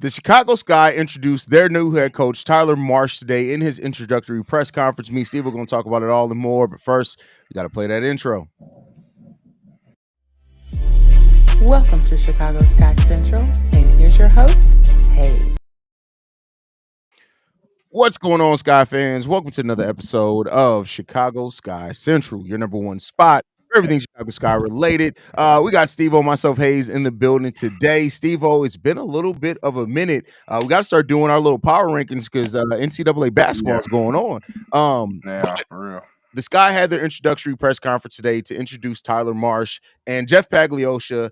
The Chicago Sky introduced their new head coach, Tyler Marsh, today in his introductory press conference. Me and Steve are going to talk about it all and more, but first, we got to play that intro. Welcome to Chicago Sky Central, and here's your host, Haize. What's going on, Sky fans? Welcome to another episode of Chicago Sky Central, your number one spot for everything Chicago Sky related. We got Stevo, myself, Haize in the building today. Stevo, it's been a little bit of a minute. We got to start doing our little power rankings because NCAA basketball is going on. But For real. the Sky had their introductory press conference today to introduce Tyler Marsh, and Jeff Pagliosha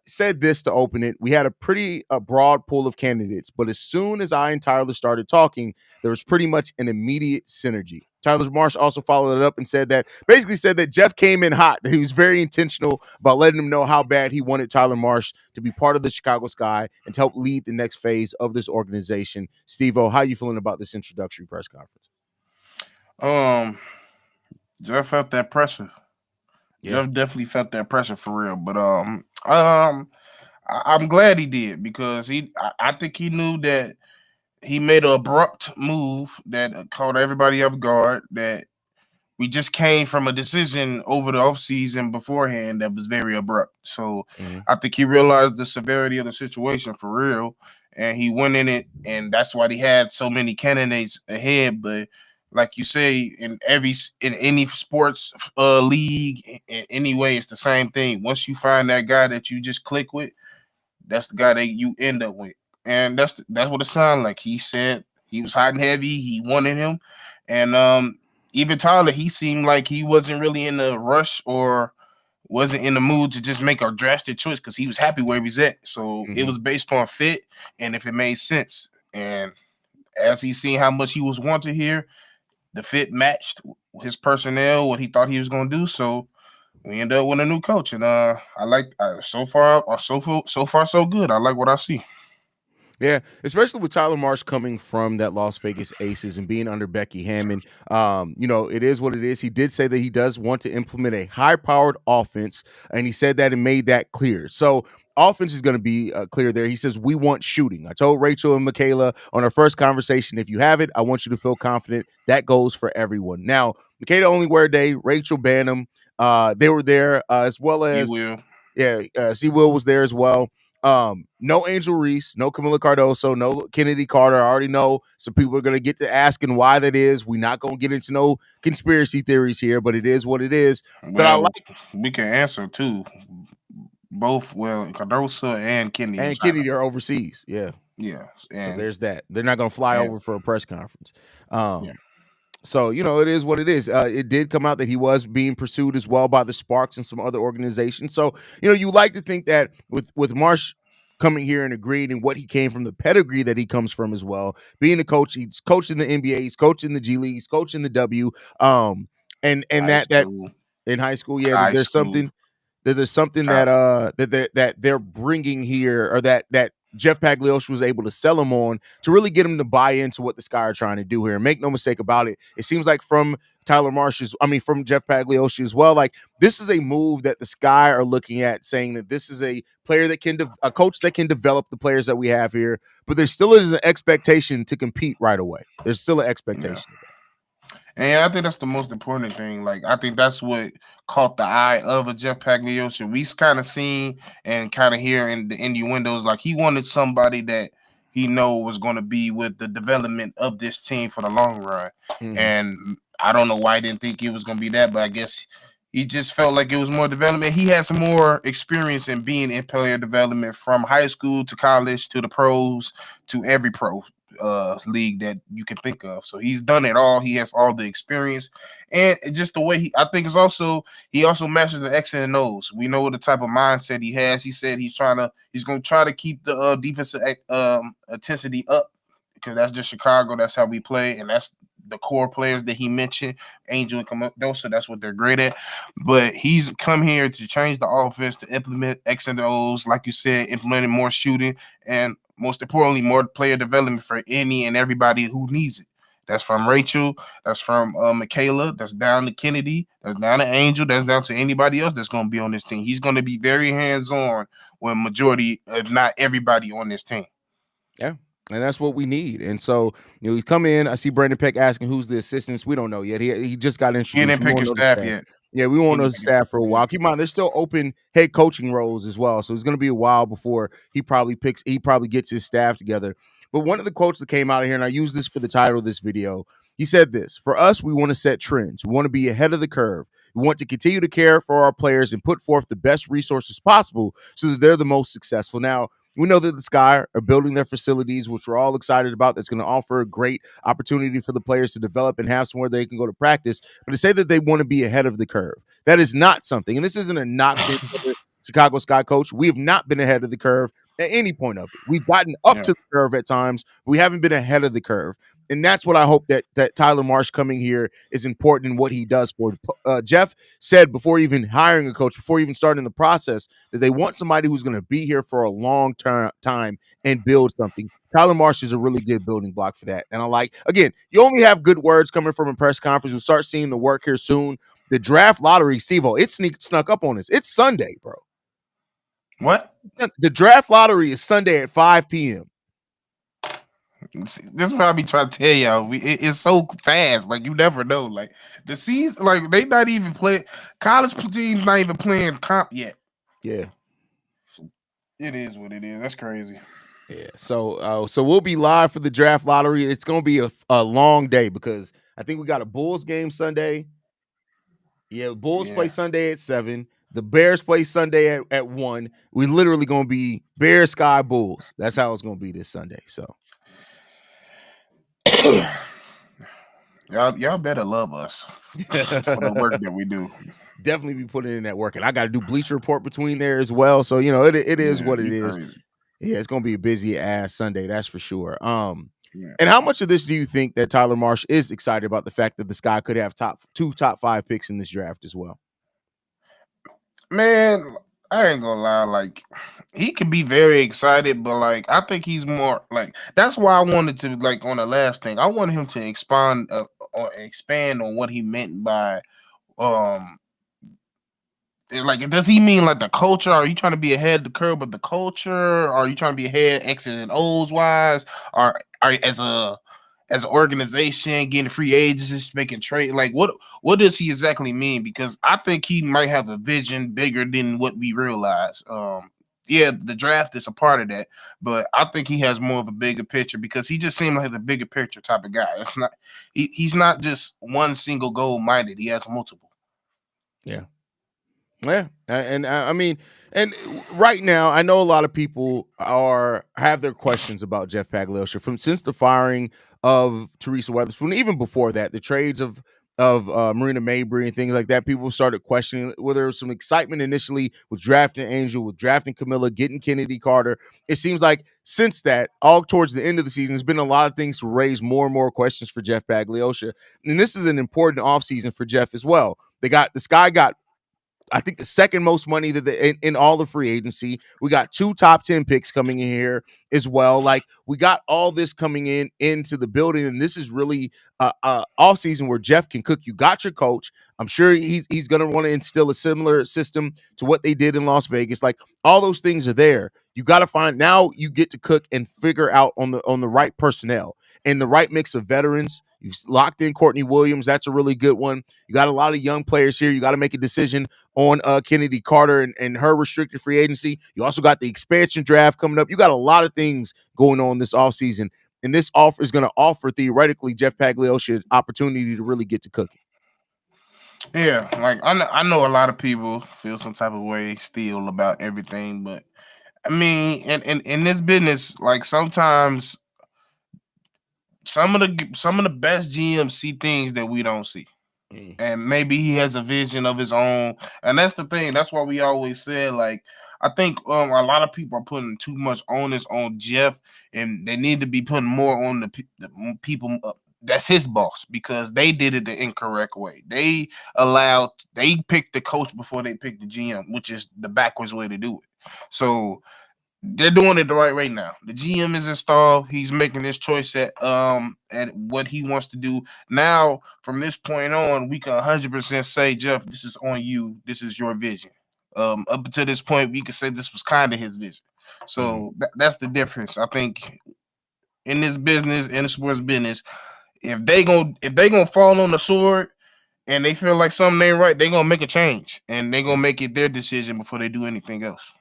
said this to open it. We had a pretty broad pool of candidates, but as soon as I and Tyler started talking, there was pretty much an immediate synergy. Tyler Marsh also followed it up and said that Jeff came in hot, that he was very intentional about letting him know how bad he wanted Tyler Marsh to be part of the Chicago Sky and to help lead the next phase of this organization. Steve-O, how you feeling about this introductory press conference? Jeff felt that pressure. Yeah. Jeff definitely felt that pressure for real. But I'm glad he did because I think he knew that he made an abrupt move that caught everybody off guard. That we just came from a decision over the offseason beforehand that was very abrupt. So I think he realized the severity of the situation for real, and he went in it, and that's why he had so many candidates ahead. But like you say, in any sports league, anyway, it's the same thing. Once you find that guy that you just click with, that's the guy that you end up with, and that's what it sounded like. He said he was hot and heavy. He wanted him, and even Tyler, he seemed like he wasn't really in a rush or wasn't in the mood to just make a drastic choice because he was happy where he's at. So it was based on fit and if it made sense. And as he seen how much he was wanted here, the fit matched his personnel, what he thought he was going to do. So we end up with a new coach, and I like so far so good. I like what I see. Yeah, especially with Tyler Marsh coming from that Las Vegas Aces and being under Becky Hammon. It is what it is. He did say that he does want to implement a high-powered offense, and he said that and made that clear. So offense is going to be clear there. He says, we want shooting. I told Rachel and Michaela on our first conversation, if you have it, I want you to feel confident. That goes for everyone. Now, Michaela only wear a day, Rachel Banham, they were there as well as C. Will was there as well. No Angel Reese, no Camila Cardoso, no Kennedy Carter. I already know some people are going to get to asking why that is. We're not going to get into no conspiracy theories here, but it is what it is. Well, but I like we can answer too. Both, Cardoso and Kennedy. And Kennedy are overseas. Yeah. Yeah. So there's that. They're not going to fly over for a press conference. So, it is what it is. It did come out that he was being pursued as well by the Sparks and some other organizations. So, you like to think that with Marsh coming here and agreeing and what he came from, the pedigree that he comes from as well, being a coach, he's coached in the NBA, he's coached in the G League, he's coached in the W, and that in high school, there's something that they're bringing here, or that Jeff Pagliosha was able to sell him on to really get him to buy into what the Sky are trying to do here. And make no mistake about it, it seems like from Jeff Pagliosha as well, like this is a move that the Sky are looking at, saying that this is a player that a coach that can develop the players that we have here, but there still is an expectation to compete right away. There's still an expectation. Yeah. And I think that's the most important thing. Like, I think that's what caught the eye of a Jeff Pagliosha. We kind of seen and kind of hear in the innuendos, like he wanted somebody that he know was going to be with the development of this team for the long run. And I don't know why I didn't think it was going to be that, but I guess he just felt like it was more development. He has some more experience in being in player development from high school to college to the pros to every pro league that you can think of. So he's done it all. He has all the experience, and just the way he also masters the X and O's. We know what the type of mindset he has. He said he's going to try to keep the defensive intensity up, because that's just Chicago. That's how we play, and that's the core players that he mentioned, Angel and Camodosa. That's what they're great at. But he's come here to change the offense, to implement X and O's, like you said, implementing more shooting, and most importantly, more player development for any and everybody who needs it. That's from Rachel. That's from Michaela. That's down to Kennedy. That's down to Angel. That's down to anybody else that's going to be on this team. He's going to be very hands-on with majority, if not everybody, on this team. Yeah. And that's what we need. And so, you come in. I see Brandon Peck asking who's the assistants. We don't know yet. He just got He introduced. didn't We pick won't his know the staff staff. yet. Yeah, we He won't know didn't the pick his staff for a staff yet. while. Keep in mind, there's still open head coaching roles as well. So it's going to be a while before he probably gets his staff together. But one of the quotes that came out of here, and I use this for the title of this video, he said this: "For us, we want to set trends. We want to be ahead of the curve. We want to continue to care for our players and put forth the best resources possible so that they're the most successful." Now, we know that the Sky are building their facilities, which we're all excited about. That's going to offer a great opportunity for the players to develop and have somewhere they can go to practice. But to say that they want to be ahead of the curve, that is not something. And this isn't a knock to the Chicago Sky coach. We have not been ahead of the curve at any point of it. We've gotten up Yeah. to the curve at times. But we haven't been ahead of the curve. And that's what I hope that Tyler Marsh coming here is important in what he does for. Jeff said before even hiring a coach, before even starting the process, that they want somebody who's going to be here for a long time and build something. Tyler Marsh is a really good building block for that. And I like, again, you only have good words coming from a press conference. We'll start seeing the work here soon. The draft lottery, Stevo, it snuck up on us. It's Sunday, bro. What? The draft lottery is Sunday at 5 p.m. This is what I be trying to tell y'all. It's so fast. Like, you never know. Like, the season, like, they not even playing. College teams not even playing comp yet. Yeah. It is what it is. That's crazy. Yeah. So we'll be live for the draft lottery. It's going to be a long day because I think we got a Bulls game Sunday. Yeah, Bulls play Sunday at 7. The Bears play Sunday at 1. We literally going to be Bears, Sky, Bulls. That's how it's going to be this Sunday. So y'all better love us for the work that we do. definitely be putting in that work. And I got to do Bleacher Report between there as well. So, it is what it You is. crazy. Yeah, it's going to be a busy ass Sunday. That's for sure. Yeah. And how much of this do you think that Tyler Marsh is excited about the fact that the Sky could have top 5 picks in this draft as well? Man, I ain't gonna lie, like, he could be very excited, but like, I think he's more like, that's why I wanted to, like, on the last thing, I wanted him to expand on what he meant by um like, does he mean like the culture? Are you trying to be ahead of the curve of the culture? Are you trying to be ahead X's and O's wise? Or are as an organization getting free agents, making trade? Like, what does he exactly mean? Because I think he might have a vision bigger than what we realize. Yeah, the draft is a part of that, but I think he has more of a bigger picture because he just seemed like the bigger picture type of guy. It's not he's not just one single goal minded. He has multiple. Yeah. Yeah, and I mean, and right now, I know a lot of people have their questions about Jeff Paglioccia from since the firing of Teresa Weatherspoon, even before that, the trades of Marina Mabry and things like that. People started questioning whether there was some excitement initially with drafting Angel, with drafting Camilla, getting Kennedy Carter. It seems like since that, all towards the end of the season, there's been a lot of things to raise more and more questions for Jeff Paglioccia, and this is an important offseason for Jeff as well. The Sky got, I think, the second most money that in all the free agency. We got 2 top 10 picks coming in here as well. Like, we got all this coming into the building, and this is really off season where Jeff can cook. You got your coach. I'm sure he's going to want to instill a similar system to what they did in Las Vegas. Like, all those things are there. You got to find, now you get to cook and figure out on the right personnel and the right mix of veterans. You've locked in Courtney Williams. That's a really good one. You got a lot of young players here. You got to make a decision on Kennedy Carter and her restricted free agency. You also got the expansion draft coming up. You got a lot of things going on this offseason. And this offer is going to offer, theoretically, Jeff Paglioccia an opportunity to really get to cooking. Yeah, like, I know a lot of people feel some type of way still about everything, but I mean, in this business, like, sometimes some of the best GMs see things that we don't see. And maybe he has a vision of his own, and that's the thing. That's why we always said, like, I think a lot of people are putting too much onus on Jeff, and they need to be putting more on the people that's his boss, because they did it the incorrect way. They picked the coach before they picked the GM, which is the backwards way to do it. So they're doing it the right way now. The GM is installed. He's making his choice at what he wants to do. Now, from this point on, we can 100% say, Jeff, this is on you. This is your vision. Up until this point, we can say this was kind of his vision. So that's the difference. I think in this business, in the sports business, if they gonna fall on the sword and they feel like something ain't right, they gonna make a change and they gonna make it their decision before they do anything else.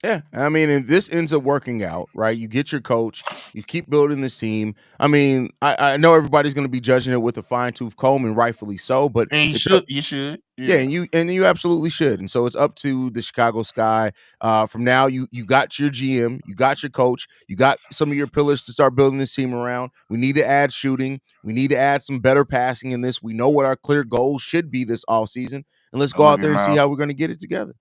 Yeah, I mean, and this ends up working out, right? You get your coach, you keep building this team. I mean, I know everybody's going to be judging it with a fine tooth comb, and rightfully so. But And it's up, you should, yeah, yeah. and you absolutely should. And so it's up to the Chicago Sky. From now, you got your GM, you got your coach, you got some of your pillars to start building this team around. We need to add shooting. We need to add some better passing in this. We know what our clear goals should be this offseason, and let's Oh, go look out at there and see Miles. how we're going to get it together.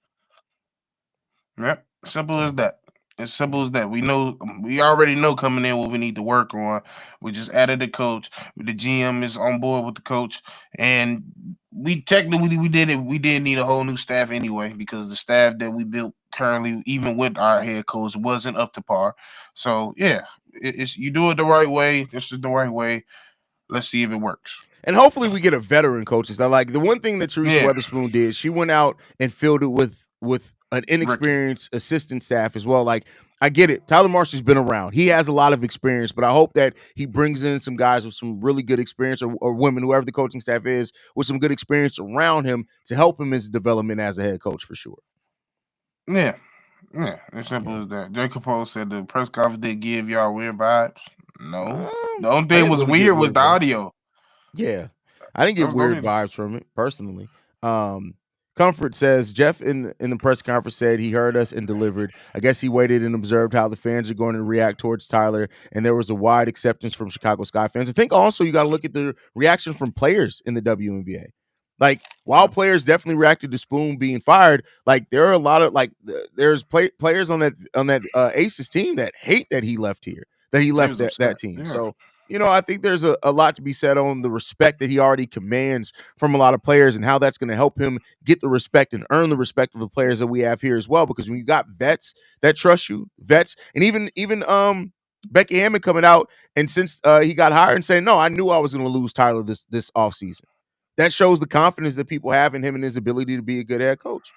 Yep. Simple So. as that. As simple as that. We already know coming in what we need to work on. We just added the coach. The GM is on board with the coach, and we technically we did it. We did need a whole new staff anyway because the staff that we built currently, even with our head coach, wasn't up to par. So yeah, it's you do it the right way. This is the right way. Let's see if it works. And hopefully we get a veteran coaches. Now, like the one thing that Teresa Yeah, Weatherspoon did, she went out and filled it with an rookie. inexperienced assistant staff as well. Like I get it. Tyler Marsh has been around. He has a lot of experience, but I hope that he brings in some guys with some really good experience or women, whoever the coaching staff is, with some good experience around him to help him in his development as a head coach for sure. Yeah, yeah. As Yeah. simple as that. Jacob Post said the press conference did give y'all weird vibes. No, the only I thing didn't was really get weird was weird the vibes. audio. Yeah. I didn't That get was the weird only. vibes from it personally. Comfort says Jeff in the press conference said he heard us and delivered. I guess he waited and observed how the fans are going to react towards Tyler, and there was a wide acceptance from Chicago Sky fans. I think also you got to look at the reaction from players in the WNBA. Like while players definitely reacted to Spoon being fired, like there are a lot of there's players on that Aces team that hate that he left here, that he They left was that upset. team. Yeah, So I think there's a lot to be said on the respect that he already commands from a lot of players and how that's going to help him get the respect and earn the respect of the players that we have here as well. Because when you got vets that trust you, vets, and even Becky Hammond coming out and since he got hired and saying, no, I knew I was going to lose Tyler this offseason. That shows the confidence that people have in him and his ability to be a good head coach.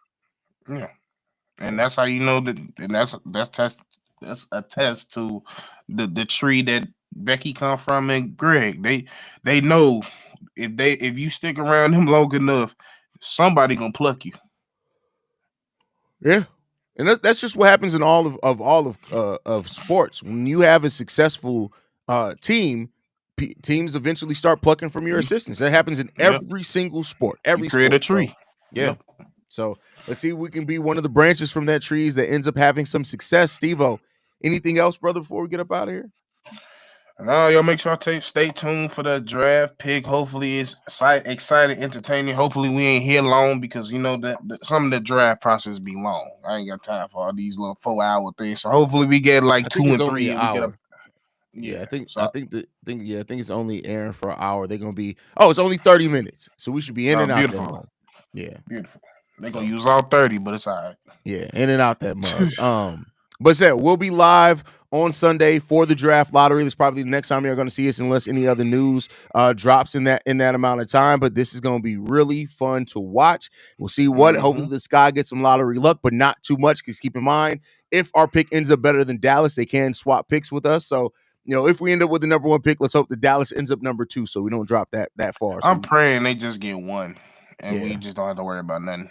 yeah, and So. that's how you know that. And that's a test to the tree that Becky come from and Greg. They know if you stick around him long enough, somebody gonna pluck you. Yeah. And that's just what happens in all of sports. When you have a successful team, teams eventually start plucking from your You, assistants. That happens in yep, every single sport, you every create a sport. So, tree. yeah. Yep. So let's see if we can be one of the branches from that trees that ends up having some success. Stevo, anything else, brother, before we get up out of here? Y'all make sure stay tuned for the draft pick. Hopefully, it's exciting, entertaining. Hopefully, we ain't here long because you know that some of the draft process be long. I ain't got time for all these little 4 hour things. So hopefully, we get like I two think it's and only three, an and we get a hour. Yeah, yeah. I think I So think the thing. Yeah, I think it's only airing for an hour. They're gonna be. Oh, it's only 30 minutes, so we should be in and out that beautiful, mug. Yeah. beautiful. They gonna So use all 30, but it's all right. yeah, in and out that mug. But said we'll be live on Sunday for the draft lottery. That's probably the next time you're going to see us, unless any other news drops in that amount of time. But this is going to be really fun to watch. We'll see what. Hopefully, the Sky gets some lottery luck, but not too much. Because keep in mind, if our pick ends up better than Dallas, they can swap picks with us. So if we end up with the number one pick, let's hope that Dallas ends up number two, so we don't drop that far. So I'm praying they just get one, and we yeah. just don't have to worry about nothing.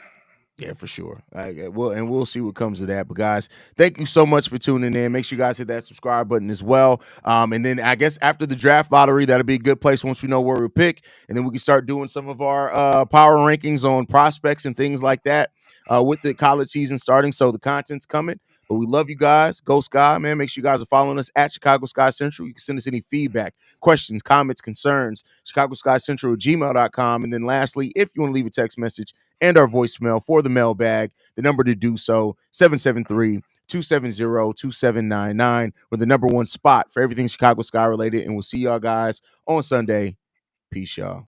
Yeah, for sure. We'll see what comes of that. But guys, thank you so much for tuning in. Make sure you guys hit that subscribe button as well. And then I guess after the draft lottery, that'll be a good place once we know where we pick, and then we can start doing some of our power rankings on prospects and things like that with the college season starting. So the content's coming. But we love you guys. Go Sky, man. Make sure you guys are following us at Chicago Sky Central. You can send us any feedback, questions, comments, concerns, ChicagoSkyCentral@gmail.com. And then lastly, if you want to leave a text message and our voicemail for the mailbag, the number to do so, 773-270-2799. We're the number one spot for everything Chicago Sky related. And we'll see y'all guys on Sunday. Peace, y'all.